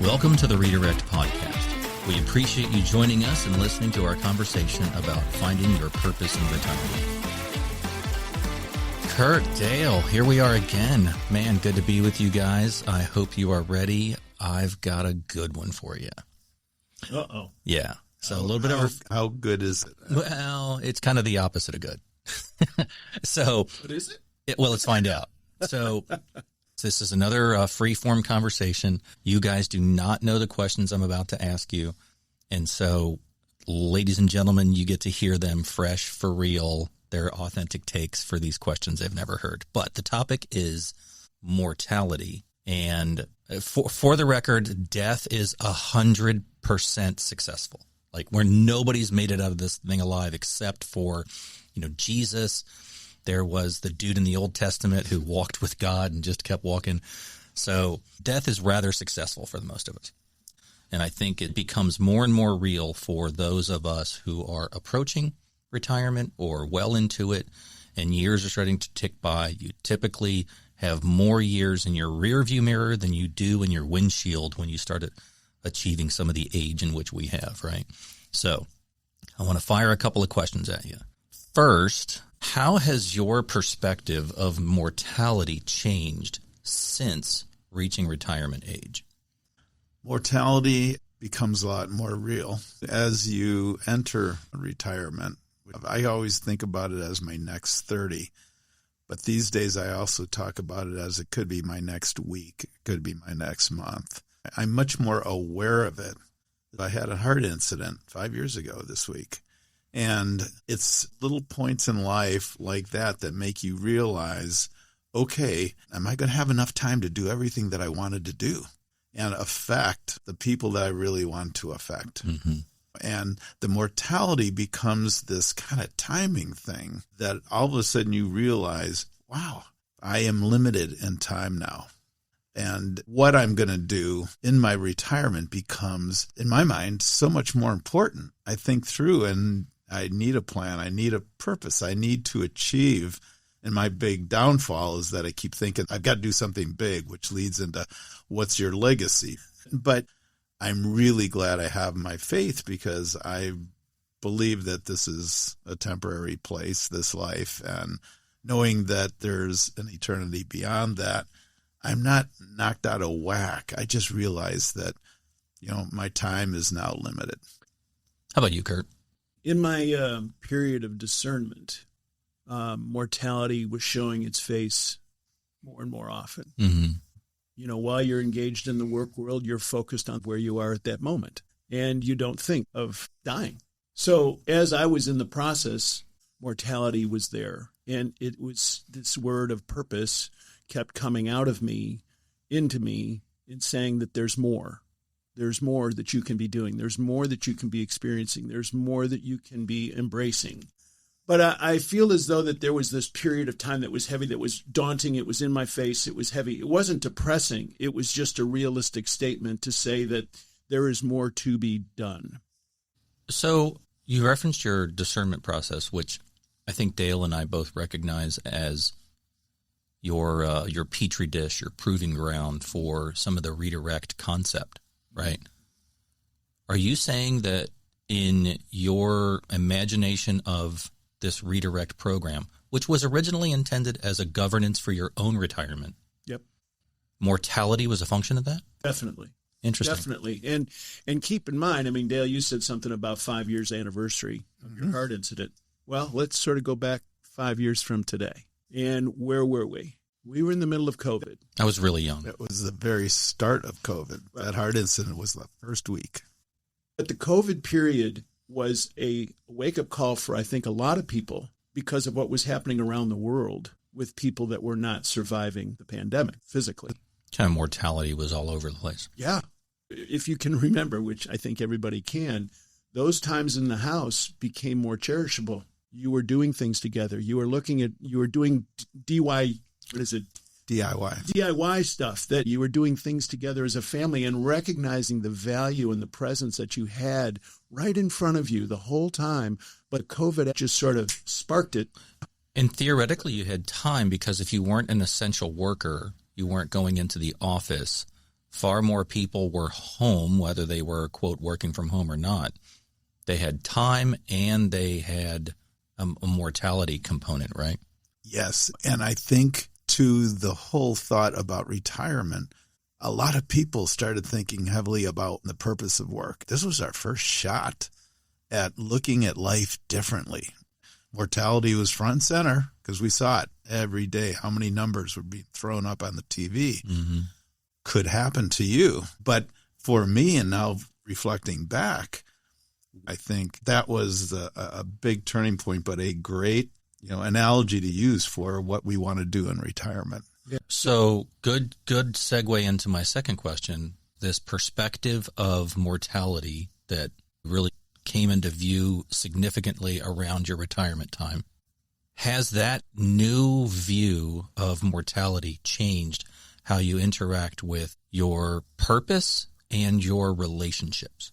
Welcome to the Redirect Podcast. We appreciate you joining us and listening to our conversation about finding your purpose in retirement. Curt, Dale, here we are again. Man, good to be with you guys. I hope you are ready. I've got a good one for you. Uh-oh. Yeah. So a little bit of how good is it? Well, it's kind of the opposite of good. So What is it? Well, let's find out. So this is another free-form conversation. You guys do not know the questions I'm about to ask you. And so, ladies and gentlemen, you get to hear them fresh, for real. They're authentic takes for these questions they've never heard. But the topic is mortality. And for the record, death is 100% successful. Like, where nobody's made it out of this thing alive except for, Jesus. There was the dude in the Old Testament who walked with God and just kept walking. So death is rather successful for the most of us. And I think it becomes more and more real for those of us who are approaching retirement or well into it, and years are starting to tick by. You typically have more years in your rear view mirror than you do in your windshield when you start achieving some of the age in which we have, right? So I want to fire a couple of questions at you. First, how has your perspective of mortality changed since reaching retirement age? Mortality becomes a lot more real as you enter retirement. I always think about it as my next 30, but these days I also talk about it as it could be my next week, it could be my next month. I'm much more aware of it. I had a heart incident 5 years ago this week. And it's little points in life like that that make you realize, okay, am I going to have enough time to do everything that I wanted to do and affect the people that I really want to affect? Mm-hmm. And the mortality becomes this kind of timing thing that all of a sudden you realize, wow, I am limited in time now. And what I'm going to do in my retirement becomes, in my mind, so much more important. I think through and I need a plan. I need a purpose. I need to achieve. And my big downfall is that I keep thinking I've got to do something big, which leads into what's your legacy? But I'm really glad I have my faith because I believe that this is a temporary place, this life, and knowing that there's an eternity beyond that, I'm not knocked out of whack. I just realize that, my time is now limited. How about you, Curt? In my period of discernment, mortality was showing its face more and more often. Mm-hmm. While you're engaged in the work world, you're focused on where you are at that moment, and you don't think of dying. So as I was in the process, mortality was there, and it was this word of purpose kept coming out of me, into me, and saying that there's more. There's more that you can be doing. There's more that you can be experiencing. There's more that you can be embracing. But I feel as though that there was this period of time that was heavy, that was daunting. It was in my face. It was heavy. It wasn't depressing. It was just a realistic statement to say that there is more to be done. So you referenced your discernment process, which I think Dale and I both recognize as your petri dish, your proving ground for some of the redirect concept. Right. Are you saying that in your imagination of this redirect program, which was originally intended as a governance for your own retirement, Yep, mortality was a function of that? Definitely. Interesting. Definitely. And keep in mind, Dale, you said something about 5 years anniversary of your heart incident. Well, let's sort of go back 5 years from today. And where were we? We were in the middle of COVID. I was really young. It was the very start of COVID. That heart incident was the first week. But the COVID period was a wake-up call for, I think, a lot of people because of what was happening around the world with people that were not surviving the pandemic physically. Kind of mortality was all over the place. Yeah. If you can remember, which I think everybody can, those times in the house became more cherishable. You were doing things together. You were doing DIY stuff, that you were doing things together as a family and recognizing the value and the presence that you had right in front of you the whole time. But COVID just sort of sparked it. And theoretically, you had time because if you weren't an essential worker, you weren't going into the office far more people were home, whether they were, quote, working from home or not. They had time and they had a mortality component, right? Yes. And I think to the whole thought about retirement, a lot of people started thinking heavily about the purpose of work. This was our first shot at looking at life differently. Mortality was front and center because we saw it every day. How many numbers were being thrown up on the TV could happen to you. But for me, and now reflecting back, I think that was a big turning point, but a great analogy to use for what we want to do in retirement. Yeah. So good segue into my second question, this perspective of mortality that really came into view significantly around your retirement time. Has that new view of mortality changed how you interact with your purpose and your relationships?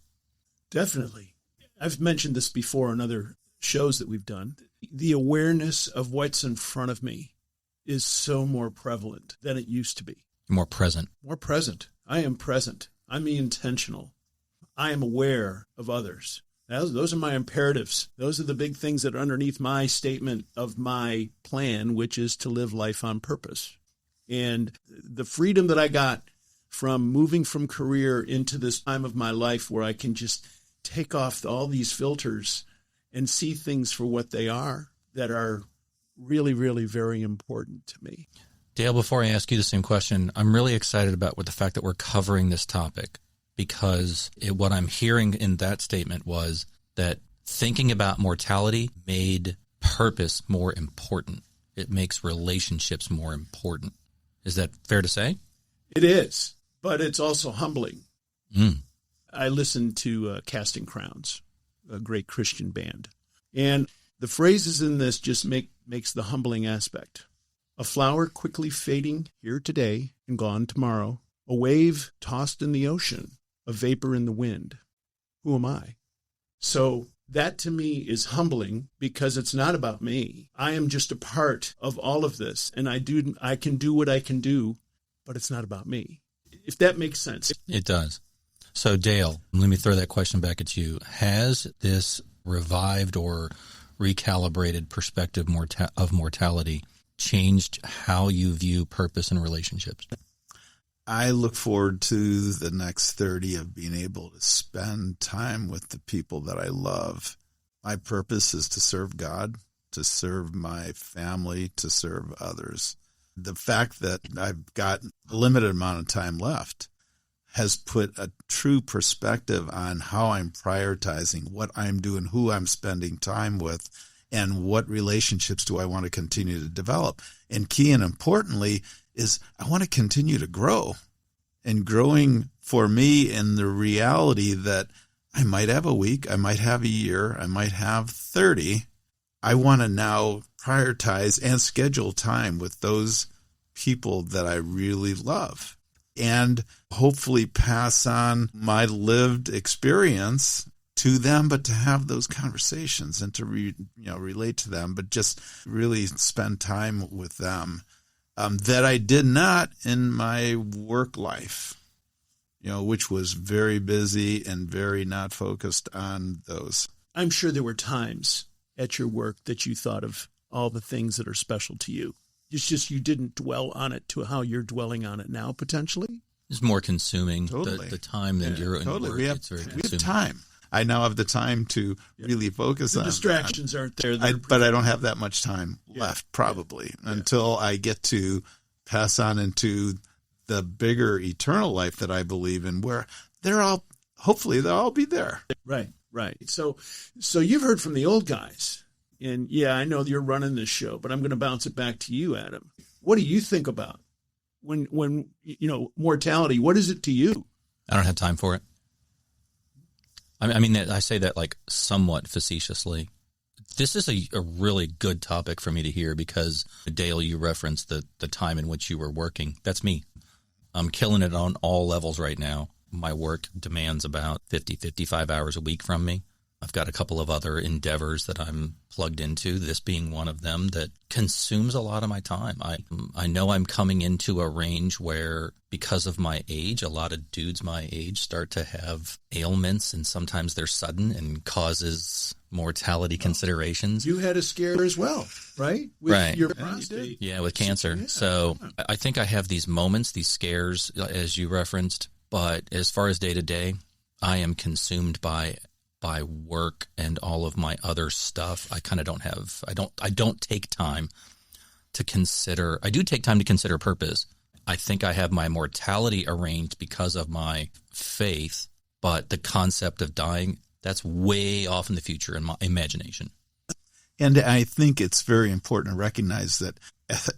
Definitely. I've mentioned this before in other shows that we've done. The awareness of what's in front of me is so more prevalent than it used to be. More present. More present. I am present. I'm intentional. I am aware of others. Those are my imperatives. Those are the big things that are underneath my statement of my plan, which is to live life on purpose. And the freedom that I got from moving from career into this time of my life where I can just take off all these filters and see things for what they are that are really, really very important to me. Dale, before I ask you the same question, I'm really excited about the fact that we're covering this topic, because what I'm hearing in that statement was that thinking about mortality made purpose more important. It makes relationships more important. Is that fair to say? It is, but it's also humbling. Mm. I listened to Casting Crowns, a great Christian band, and the phrases in this just makes the humbling aspect. A flower quickly fading here today and gone tomorrow, a wave tossed in the ocean, a vapor in the wind. Who am I? So that to me is humbling because it's not about me. I am just a part of all of this, and I can do what I can do, but it's not about me. If that makes sense. It does. So Dale, let me throw that question back at you. Has this revived or recalibrated perspective of mortality changed how you view purpose and relationships? I look forward to the next 30 of being able to spend time with the people that I love. My purpose is to serve God, to serve my family, to serve others. The fact that I've got a limited amount of time left has put a true perspective on how I'm prioritizing, what I'm doing, who I'm spending time with, and what relationships do I want to continue to develop. And key and importantly is I want to continue to grow. And growing for me in the reality that I might have a week, I might have a year, I might have 30. I want to now prioritize and schedule time with those people that I really love, and hopefully pass on my lived experience to them, but to have those conversations and to relate to them, but just really spend time with them that I did not in my work life, which was very busy and very not focused on those. I'm sure there were times at your work that you thought of all the things that are special to you. It's just you didn't dwell on it to how you're dwelling on it now, potentially. It's more consuming, Totally. the time than you're in Totally. work. We have time. I now have the time to really focus on distractions aren't there. But I don't have that much time left, probably, until I get to pass on into the bigger eternal life that I believe in, where hopefully they'll all be there. Right. So you've heard from the old guys. And yeah, I know you're running this show, but I'm going to bounce it back to you, Adam. What do you think about when mortality? What is it to you? I don't have time for it. I mean, I say that like somewhat facetiously. This is a really good topic for me to hear because, Dale, you referenced the time in which you were working. That's me. I'm killing it on all levels right now. My work demands about 50, 55 hours a week from me. I've got a couple of other endeavors that I'm plugged into, this being one of them, that consumes a lot of my time. I know I'm coming into a range where, because of my age, a lot of dudes my age start to have ailments, and sometimes they're sudden and causes mortality considerations. You had a scare as well, right? With Right. your prostate. Yeah, with cancer. Yeah. So I think I have these moments, these scares, as you referenced, but as far as day to day, I am consumed by work and all of my other stuff. I kind of I don't take time to consider. I do take time to consider purpose. I think I have my mortality arranged because of my faith, but the concept of dying, that's way off in the future in my imagination. And I think it's very important to recognize that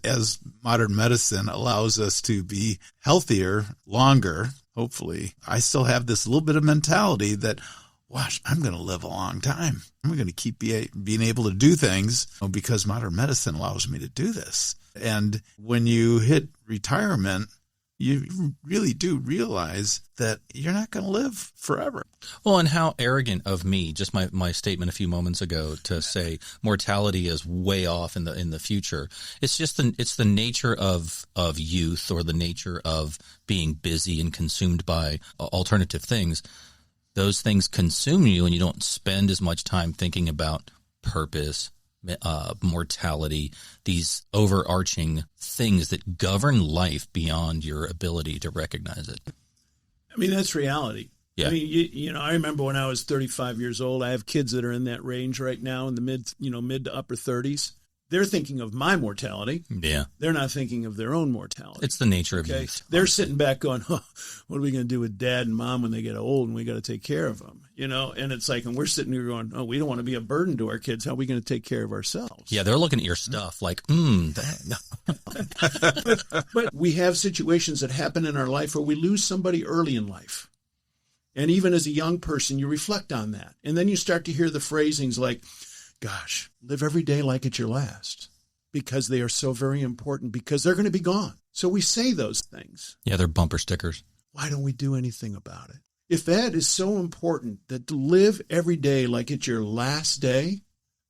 as modern medicine allows us to be healthier longer, hopefully, I still have this little bit of mentality that, gosh, I'm going to live a long time. I'm going to keep being able to do things because modern medicine allows me to do this. And when you hit retirement, you really do realize that you're not going to live forever. Well, and how arrogant of me, just my statement a few moments ago, to say mortality is way off in the future. It's just it's the nature of youth, or the nature of being busy and consumed by alternative things. Those things consume you, and you don't spend as much time thinking about purpose, mortality, these overarching things that govern life beyond your ability to recognize it. I mean, that's reality. Yeah. I mean, you know, I remember when I was 35 years old, I have kids that are in that range right now, in the mid to upper 30s. They're thinking of my mortality. Yeah. They're not thinking of their own mortality. It's the nature of youth. They're sitting back going, oh, what are we going to do with dad and mom when they get old, and we got to take care of them, you know? And it's like, and we're sitting here going, oh, we don't want to be a burden to our kids. How are we going to take care of ourselves? Yeah, they're looking at your stuff like, But we have situations that happen in our life where we lose somebody early in life. And even as a young person, you reflect on that. And then you start to hear the phrasings like, gosh, live every day like it's your last, because they are so very important, because they're going to be gone. So we say those things. Yeah, they're bumper stickers. Why don't we do anything about it? If that is so important, that to live every day like it's your last day,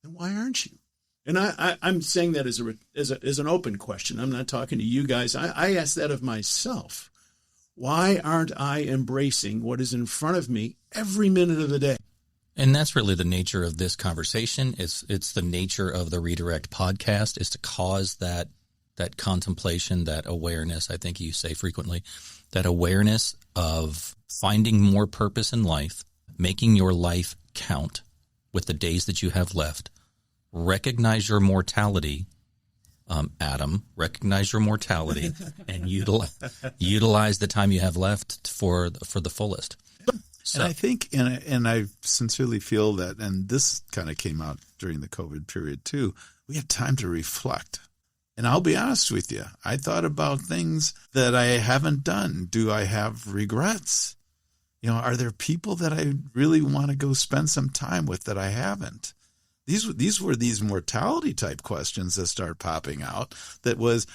then why aren't you? And I'm saying that as an open question. I'm not talking to you guys. I ask that of myself. Why aren't I embracing what is in front of me every minute of the day? And that's really the nature of this conversation. It's the nature of the Redirect podcast, is to cause that contemplation, that awareness. I think you say frequently, that awareness of finding more purpose in life, making your life count with the days that you have left. Recognize your mortality, Adam. Recognize your mortality, and utilize the time you have left for the fullest. So. And I think, and I sincerely feel that, and this kind of came out during the COVID period too, we have time to reflect. And I'll be honest with you, I thought about things that I haven't done. Do I have regrets? You know, are there people that I really want to go spend some time with that I haven't? These were these mortality type questions that start popping out. That was,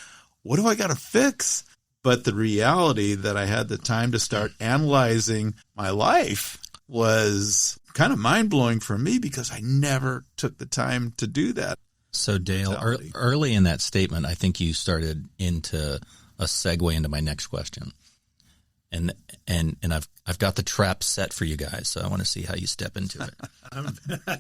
what do I got to fix? But the reality that I had the time to start analyzing my life was kind of mind-blowing for me, because I never took the time to do that. So, Dale, early in that statement, I think you started into a segue into my next question. And I've got the trap set for you guys, so I want to see how you step into it.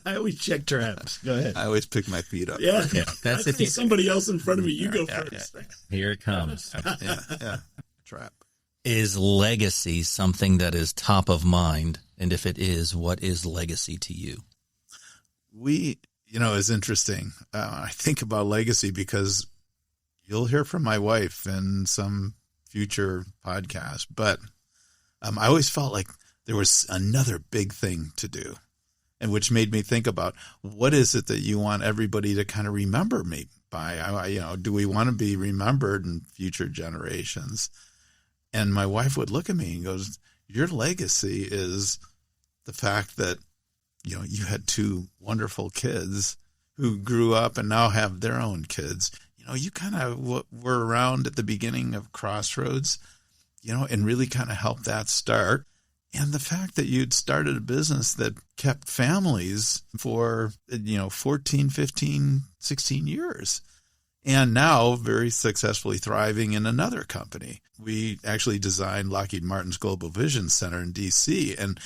I always check traps. Go ahead. I always pick my feet up. Yeah, that's if there's somebody else in front of me. You go first. Here it comes. Yeah. Trap. Is legacy something that is top of mind? And if it is, what is legacy to you? It's interesting. I think about legacy because you'll hear from my wife in some future podcast, but I always felt like there was another big thing to do, and which made me think about, what is it that you want everybody to kind of remember me by? Do we want to be remembered in future generations? And my wife would look at me and goes, your legacy is the fact that, you had two wonderful kids who grew up and now have their own kids. You kind of were around at the beginning of Crossroads, and really kind of helped that start. And the fact that you'd started a business that kept families for, 14, 15, 16 years. And now very successfully thriving in another company. We actually designed Lockheed Martin's Global Vision Center in D.C. And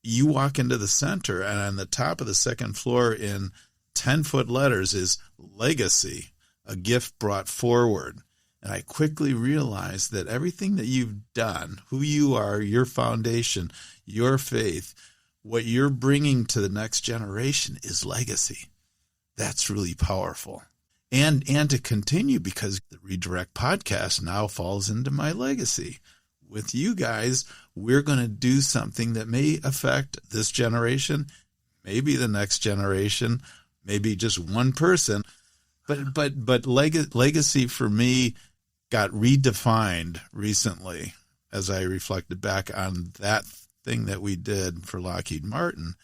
you walk into the center, and on the top of the second floor in 10-foot letters is Legacy, a gift brought forward. And I quickly realized that everything that you've done, who you are, your foundation, your faith, what you're bringing to the next generation is legacy. That's really powerful. And to continue, because the Redirect podcast now falls into my legacy. With you guys, we're going to do something that may affect this generation, maybe the next generation, maybe just one person. But legacy for me got redefined recently as I reflected back on that thing that we did for Lockheed Martin.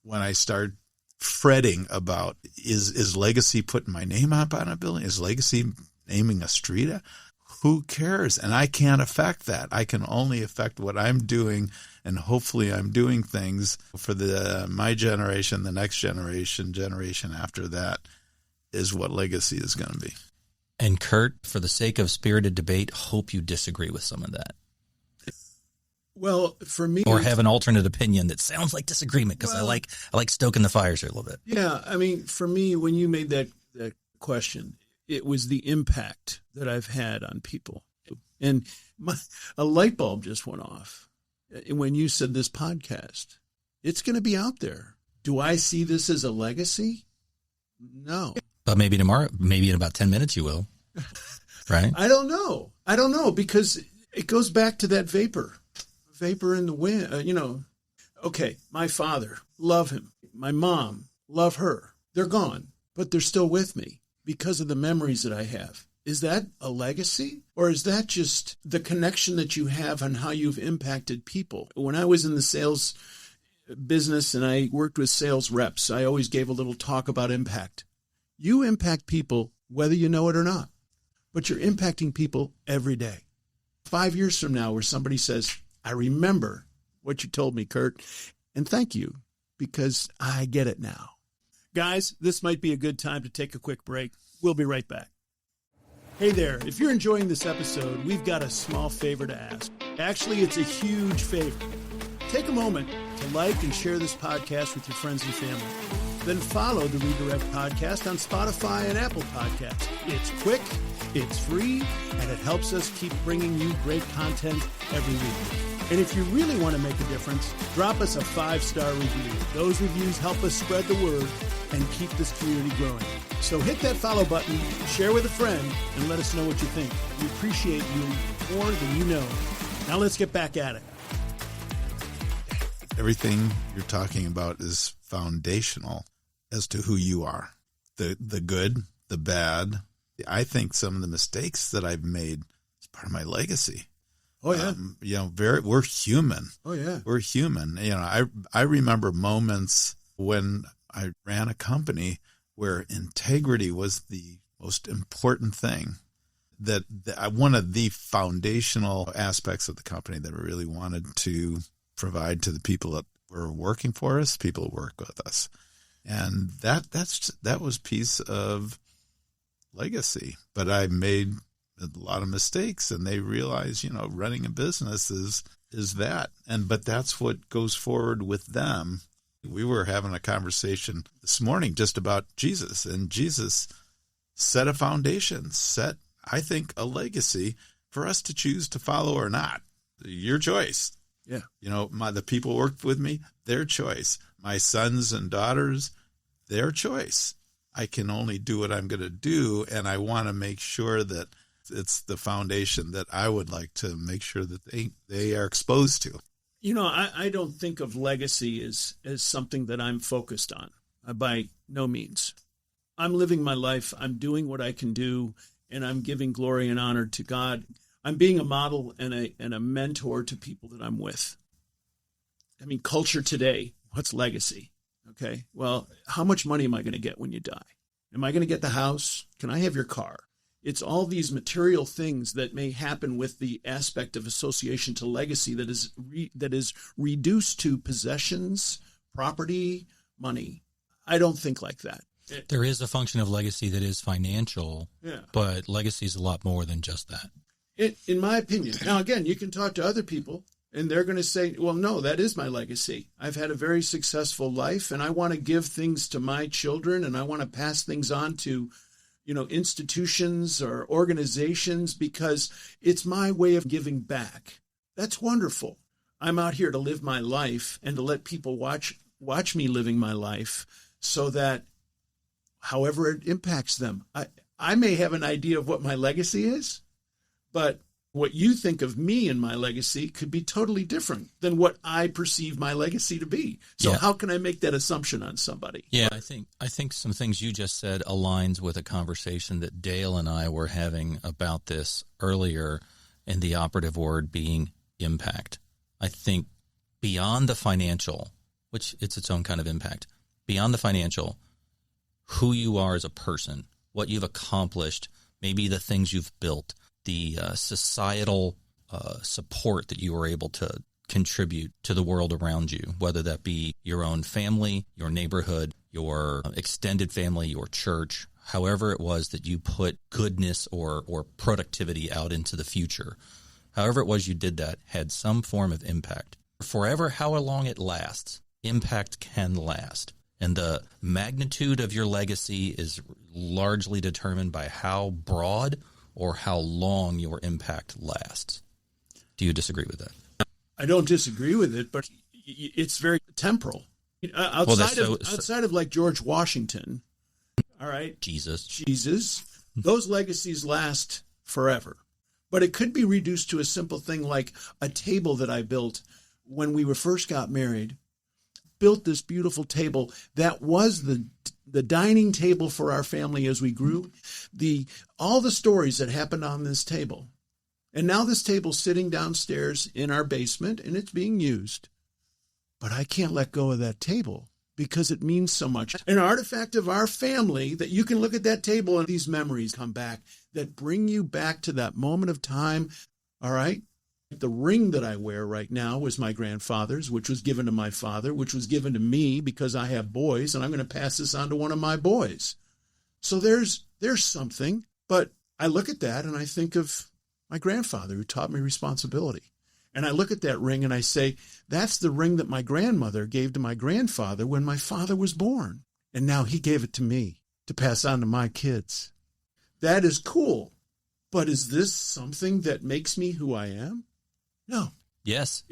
When I started fretting about, is legacy putting my name up on a building? Is legacy naming a street? Who cares? And I can't affect that. I can only affect what I'm doing, and hopefully I'm doing things for my generation, the next generation after that is what legacy is going to be. And Curt, for the sake of spirited debate, hope you disagree with some of that. Well, for me, or have an alternate opinion that sounds like disagreement, because I like stoking the fires here a little bit. Yeah, I mean, for me, when you made that question, it was the impact that I've had on people, and a light bulb just went off when you said this podcast. It's going to be out there. Do I see this as a legacy? No. But maybe tomorrow, maybe in about 10 minutes you will, right? I don't know, because it goes back to that vapor in the wind, Okay, my father, love him. My mom, love her. They're gone, but they're still with me because of the memories that I have. Is that a legacy, or is that just the connection that you have and how you've impacted people? When I was in the sales business and I worked with sales reps, I always gave a little talk about impact. You impact people whether you know it or not, but you're impacting people every day. 5 years from now, where somebody says, I remember what you told me, Curt, and thank you, because I get it now. Guys, this might be a good time to take a quick break. We'll be right back. Hey there, if you're enjoying this episode, we've got a small favor to ask. Actually, it's a huge favor. Take a moment to like and share this podcast with your friends and family. Then follow the Redirect podcast on Spotify and Apple Podcasts. It's quick, it's free, and it helps us keep bringing you great content every week. And if you really want to make a difference, drop us a 5-star review. Those reviews help us spread the word and keep this community growing. So hit that follow button, share with a friend, and let us know what you think. We appreciate you more than you know. Now let's get back at it. Everything you're talking about is foundational as to who you are. The good, the bad. I think some of the mistakes that I've made is part of my legacy. Oh yeah. We're human. Oh yeah. We're human. I remember moments when I ran a company where integrity was the most important thing. That one of the foundational aspects of the company that we really wanted to provide to the people that were working for us, people who work with us. And that was piece of legacy. But I made a lot of mistakes, and they realize, running a business is that. But that's what goes forward with them. We were having a conversation this morning just about Jesus, and Jesus set a foundation, set, I think, a legacy for us to choose to follow or not. Your choice. Yeah. The people who worked with me, their choice. My sons and daughters, their choice. I can only do what I'm going to do, and I want to make sure that it's the foundation that I would like to make sure that they are exposed to. I don't think of legacy as something that I'm focused on, by no means. I'm living my life. I'm doing what I can do, and I'm giving glory and honor to God. I'm being a model and a mentor to people that I'm with. I mean, culture today, what's legacy? Okay, well, how much money am I going to get when you die? Am I going to get the house? Can I have your car? It's all these material things that may happen with the aspect of association to legacy that is reduced to possessions, property, money. I don't think like that. There is a function of legacy that is financial, but legacy is a lot more than just that. In my opinion. Now, again, you can talk to other people, and they're going to say, well, no, that is my legacy. I've had a very successful life, and I want to give things to my children, and I want to pass things on to institutions or organizations because it's my way of giving back. That's wonderful. I'm out here to live my life and to let people watch me living my life so that however it impacts them. I may have an idea of what my legacy is, but what you think of me and my legacy could be totally different than what I perceive my legacy to be. So how can I make that assumption on somebody? Yeah, I think some things you just said aligns with a conversation that Dale and I were having about this earlier, and the operative word being impact. I think beyond the financial, which it's its own kind of impact, beyond the financial, who you are as a person, what you've accomplished, maybe the things you've built, the societal support that you were able to contribute to the world around you, whether that be your own family, your neighborhood, your extended family, your church, however it was that you put goodness or productivity out into the future. However it was you did that had some form of impact. Forever, how long it lasts, impact can last. And the magnitude of your legacy is largely determined by how broad or how long your impact lasts. Do you disagree with that? I don't disagree with it, but it's very temporal. Outside of like George Washington, all right, Jesus, those legacies last forever. But it could be reduced to a simple thing like a table that I built when we first got married. Built this beautiful table that was the dining table for our family as we grew. All the stories that happened on this table. And now this table's sitting downstairs in our basement and it's being used. But I can't let go of that table because it means so much. An artifact of our family that you can look at that table and these memories come back that bring you back to that moment of time. All right. The ring that I wear right now was my grandfather's, which was given to my father, which was given to me because I have boys, and I'm going to pass this on to one of my boys. So there's something, but I look at that and I think of my grandfather who taught me responsibility. And I look at that ring and I say, that's the ring that my grandmother gave to my grandfather when my father was born. And now he gave it to me to pass on to my kids. That is cool. But is this something that makes me who I am? No. Yes.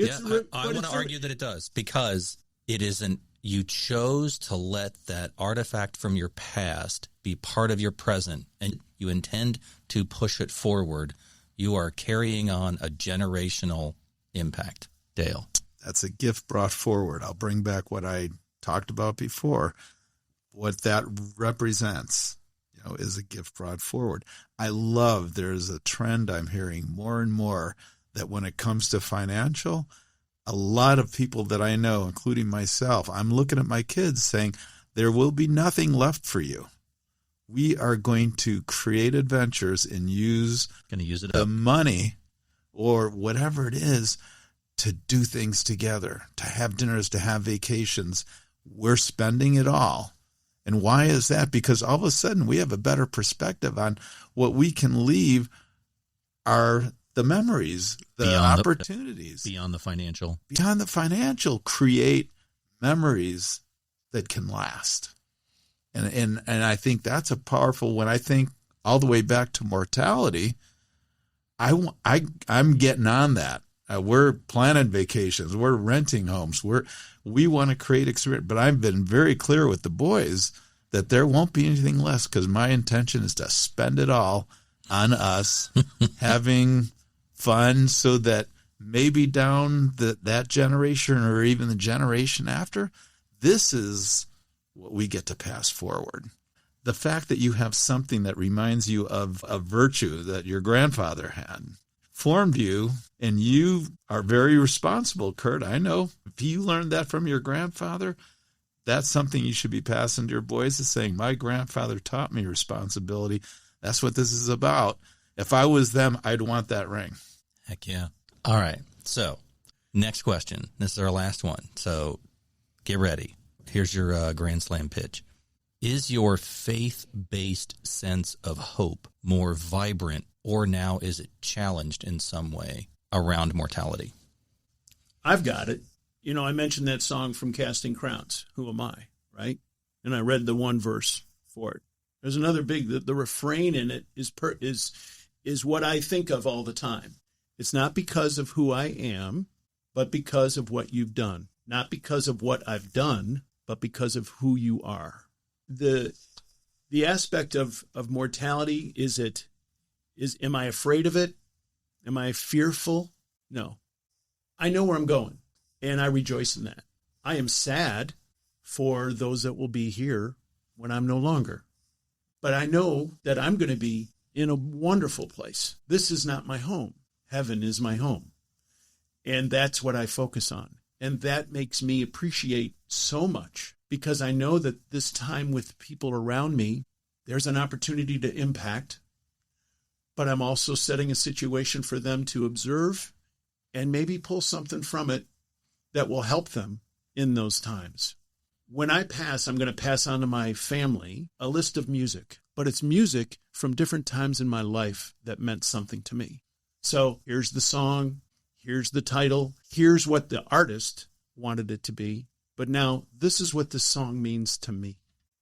I want to argue that it does because it isn't. You chose to let that artifact from your past be part of your present, and you intend to push it forward. You are carrying on a generational impact. Dale. That's a gift brought forward. I'll bring back what I talked about before. What that represents, is a gift brought forward. I love there's a trend I'm hearing more and more that when it comes to financial, a lot of people that I know, including myself, I'm looking at my kids saying, there will be nothing left for you. We are going to create adventures and use the money or whatever it is to do things together, to have dinners, to have vacations. We're spending it all. And why is that? Because all of a sudden we have a better perspective on what we can leave the memories, the opportunities. Beyond the financial. Beyond the financial, create memories that can last. And I think that's a powerful, when I think all the way back to mortality, I'm getting on that. We're planning vacations. We're renting homes. We want to create experience. But I've been very clear with the boys that there won't be anything less because my intention is to spend it all on us having fun so that maybe down that generation or even the generation after, this is what we get to pass forward. The fact that you have something that reminds you of a virtue that your grandfather had formed you, and you are very responsible, Curt. I know if you learned that from your grandfather, that's something you should be passing to your boys, is saying, my grandfather taught me responsibility. That's what this is about. If I was them, I'd want that ring. Heck yeah. All right. So next question. This is our last one. So get ready. Here's your Grand Slam pitch. Is your faith-based sense of hope more vibrant, or now is it challenged in some way around mortality? I've got it. You know, I mentioned that song from Casting Crowns, Who Am I, right? And I read the one verse for it. There's another the refrain in it is what I think of all the time. It's not because of who I am, but because of what you've done. Not because of what I've done, but because of who you are. The aspect of mortality is am I afraid of it? Am I fearful? No. I know where I'm going, and I rejoice in that. I am sad for those that will be here when I'm no longer. But I know that I'm going to be in a wonderful place. This is not my home. Heaven is my home. And that's what I focus on. And that makes me appreciate so much, because I know that this time with people around me, there's an opportunity to impact, but I'm also setting a situation for them to observe and maybe pull something from it that will help them in those times. When I pass, I'm going to pass on to my family a list of music, but it's music from different times in my life that meant something to me. So here's the song, here's the title, here's what the artist wanted it to be, but now this is what this song means to me,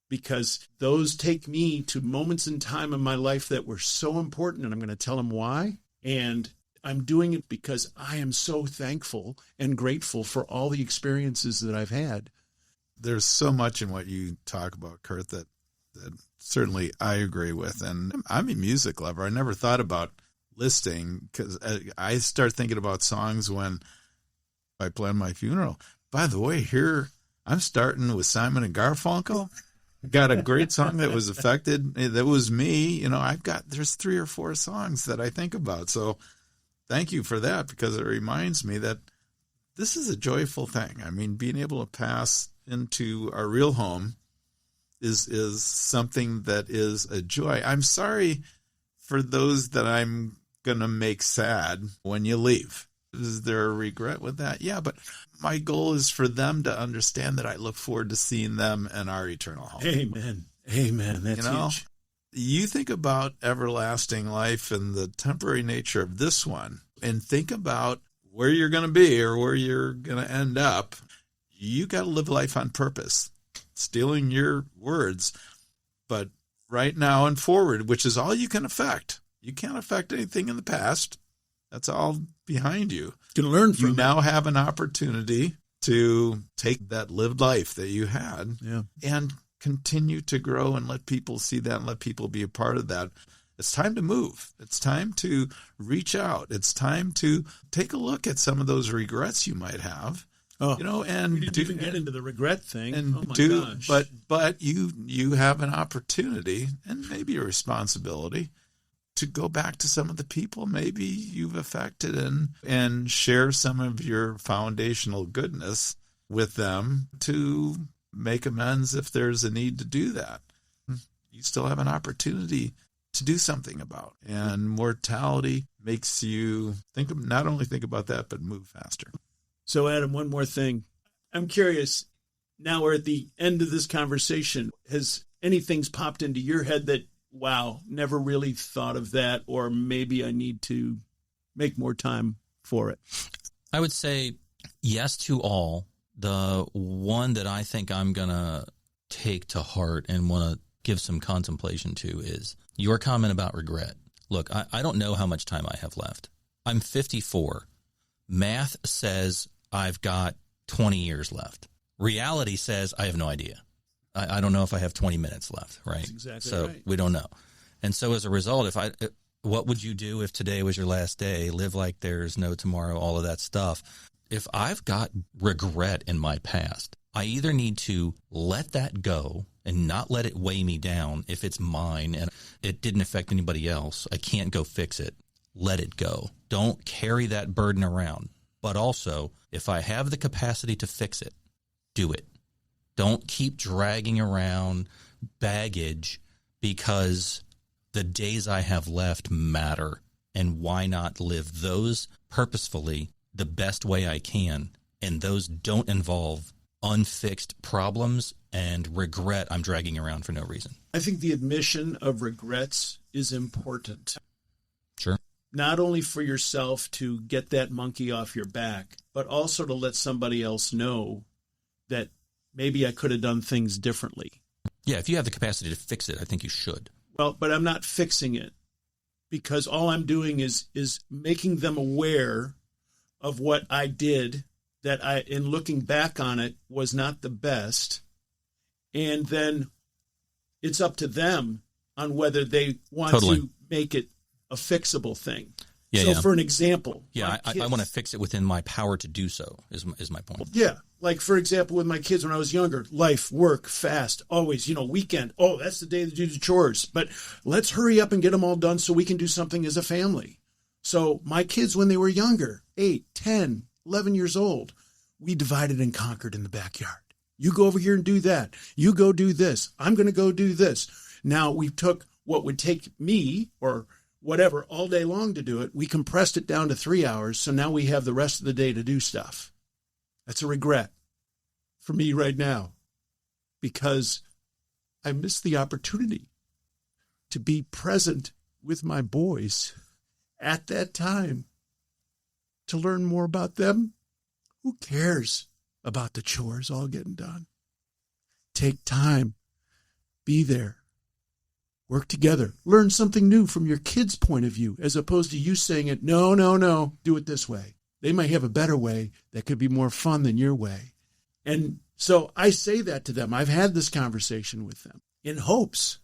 because those take me to moments in time in my life that were so important, and I'm going to tell them why, and I'm doing it because I am so thankful and grateful for all the experiences that I've had. There's so much in what you talk about, Curt, that certainly I agree with. And I'm a music lover. I never thought about listing, because I start thinking about songs when I plan my funeral. By the way, here I'm starting with Simon and Garfunkel. Got a great song that was affected. That was me. You know, there's 3 or 4 songs that I think about. So thank you for that, because it reminds me that this is a joyful thing. I mean, being able to pass into our real home is something that is a joy. I'm sorry for those that I'm going to make sad when you leave. Is there a regret with that? Yeah, but my goal is for them to understand that I look forward to seeing them in our eternal home. Amen. Amen. That's huge. You think about everlasting life and the temporary nature of this one, and think about where you're going to be or where you're going to end up. You got to live life on purpose. Stealing your words, but right now and forward, which is all you can affect. You can't affect anything in the past. That's all behind you. You can learn from it. You now have an opportunity to take that lived life that you had and continue to grow and let people see that and let people be a part of that. It's time to move. It's time to reach out. It's time to take a look at some of those regrets you might have. Oh, you know, and we didn't even get into the regret thing. And oh my gosh. But you have an opportunity and maybe a responsibility to go back to some of the people maybe you've affected and share some of your foundational goodness with them to make amends if there's a need to do that. You still have an opportunity to do something about. And mortality makes you not only think about that, but move faster. So, Adam, one more thing. I'm curious, now we're at the end of this conversation. Has anything's popped into your head that, wow, never really thought of that, or maybe I need to make more time for it? I would say yes to all. The one that I think I'm going to take to heart and want to give some contemplation to is your comment about regret. Look, I don't know how much time I have left. I'm 54. Math says I've got 20 years left. Reality says I have no idea. I don't know if I have 20 minutes left, right? That's exactly so right. We don't know. And so as a result, what would you do if today was your last day? Live like there's no tomorrow, all of that stuff. If I've got regret in my past, I either need to let that go and not let it weigh me down if it's mine and it didn't affect anybody else. I can't go fix it. Let it go. Don't carry that burden around. But also, if I have the capacity to fix it, do it. Don't keep dragging around baggage because the days I have left matter, and why not live those purposefully the best way I can? And those don't involve unfixed problems and regret I'm dragging around for no reason. I think the admission of regrets is important. Sure. Not only for yourself to get that monkey off your back, but also to let somebody else know that maybe I could have done things differently. Yeah, if you have the capacity to fix it, I think you should. Well, but I'm not fixing it, because all I'm doing is making them aware of what I did, that in looking back on it, was not the best. And then it's up to them on whether they want to make it a fixable thing. Yeah, so for an example. Yeah, I want to fix it within my power to do so, is my point. Yeah. Like, for example, with my kids when I was younger, life, work, fast, always, weekend. Oh, that's the day to do the chores. But let's hurry up and get them all done so we can do something as a family. So my kids, when they were younger, 8, 10, 11 years old, we divided and conquered in the backyard. You go over here and do that. You go do this. I'm going to go do this. Now we took what would take me or whatever all day long to do it. We compressed it down to 3 hours. So now we have the rest of the day to do stuff. That's a regret for me right now, because I missed the opportunity to be present with my boys at that time, to learn more about them. Who cares about the chores all getting done? Take time, be there, work together, learn something new from your kids' point of view, as opposed to you saying it, no, do it this way. They might have a better way that could be more fun than your way. And so I say that to them. I've had this conversation with them in hopes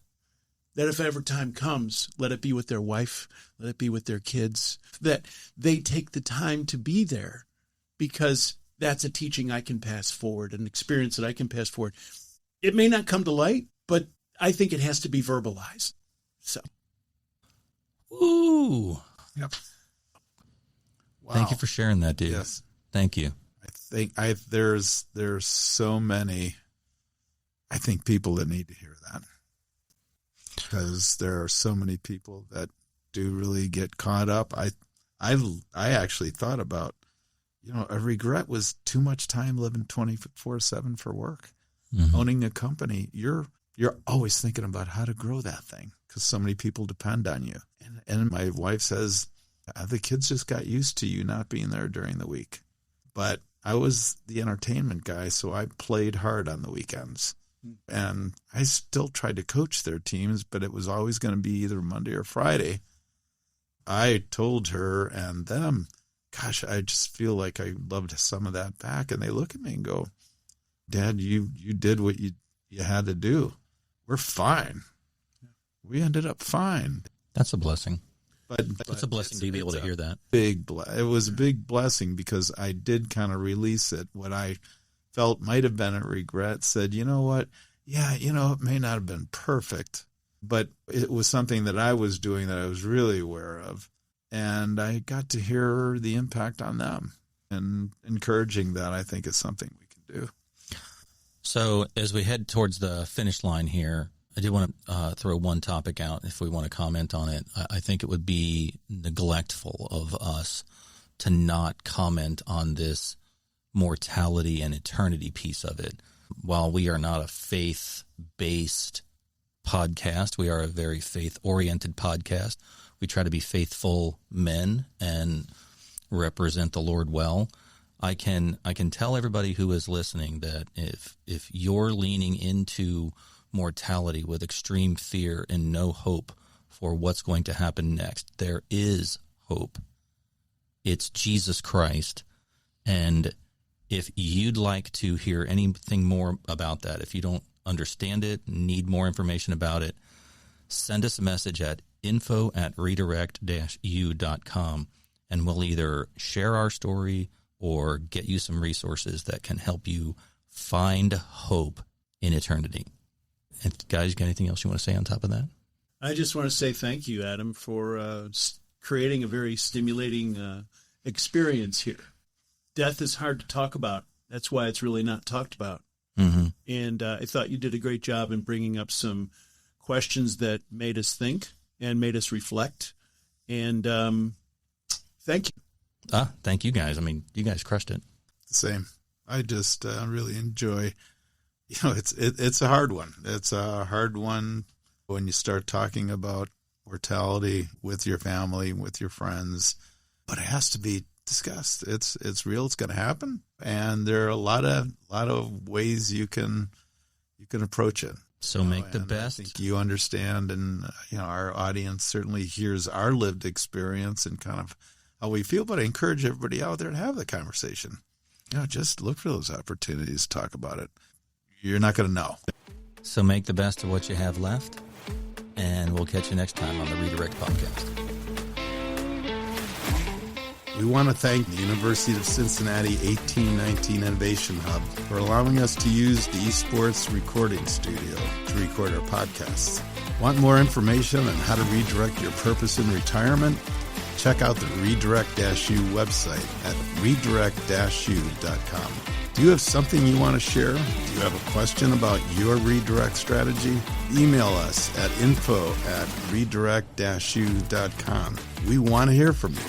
that if ever time comes, let it be with their wife, let it be with their kids, that they take the time to be there, because that's a teaching I can pass forward, an experience that I can pass forward. It may not come to light, but I think it has to be verbalized. So. Ooh. Yep. Wow. Thank you for sharing that, dude. Yes. Thank you. I think there's so many, I think, people that need to hear that, because there are so many people that do really get caught up. I actually thought about, a regret was too much time living 24/7 for work. Mm-hmm. Owning a company, you're always thinking about how to grow that thing, because so many people depend on you. And my wife says, the kids just got used to you not being there during the week. But I was the entertainment guy, so I played hard on the weekends. And I still tried to coach their teams, but it was always going to be either Monday or Friday. I told her and them, gosh, I just feel like I loved some of that back. And they look at me and go, Dad, you did what you had to do. We're fine. We ended up fine. That's a blessing. But it's a blessing to be able to hear that. It was a big blessing, because I did kind of release it. What I felt might have been a regret, said, you know what? Yeah, it may not have been perfect, but it was something that I was doing that I was really aware of. And I got to hear the impact on them, and encouraging that, I think, is something we can do. So as we head towards the finish line here, I do want to throw one topic out if we want to comment on it. I think it would be neglectful of us to not comment on this mortality and eternity piece of it. While we are not a faith-based podcast, we are a very faith-oriented podcast. We try to be faithful men and represent the Lord well. I can tell everybody who is listening that if you're leaning into mortality with extreme fear and no hope for what's going to happen next, there is hope. It's Jesus Christ. And if you'd like to hear anything more about that, if you don't understand it, need more information about it, send us a message at info@redirect-u.com, and we'll either share our story or get you some resources that can help you find hope in eternity. And guys, you got anything else you want to say on top of that? I just want to say thank you, Adam, for creating a very stimulating experience here. Death is hard to talk about. That's why it's really not talked about. Mm-hmm. And I thought you did a great job in bringing up some questions that made us think and made us reflect. And thank you. Thank you guys. I mean, you guys crushed it. Same. I just really enjoy, it's a hard one. It's a hard one when you start talking about mortality with your family, with your friends, but it has to be discussed. It's real. It's going to happen. And there are a lot of ways you can approach it. So make the best. I think you understand, and our audience certainly hears our lived experience and kind of how we feel. But I encourage everybody out there to have the conversation. Just look for those opportunities to talk about it. You're not going to know. So make the best of what you have left, and we'll catch you next time on the Redirect Podcast. We want to thank the University of Cincinnati 1819 Innovation Hub for allowing us to use the eSports recording studio to record our podcasts. Want more information on how to redirect your purpose in retirement? Check out the Redirect-U website at redirect-u.com. Do you have something you want to share? Do you have a question about your redirect strategy? Email us at info@redirect-u.com. We want to hear from you.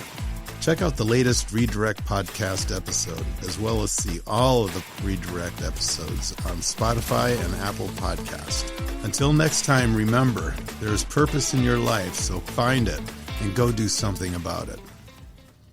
Check out the latest Redirect podcast episode, as well as see all of the Redirect episodes on Spotify and Apple Podcast. Until next time, remember, there is purpose in your life, so find it and go do something about it.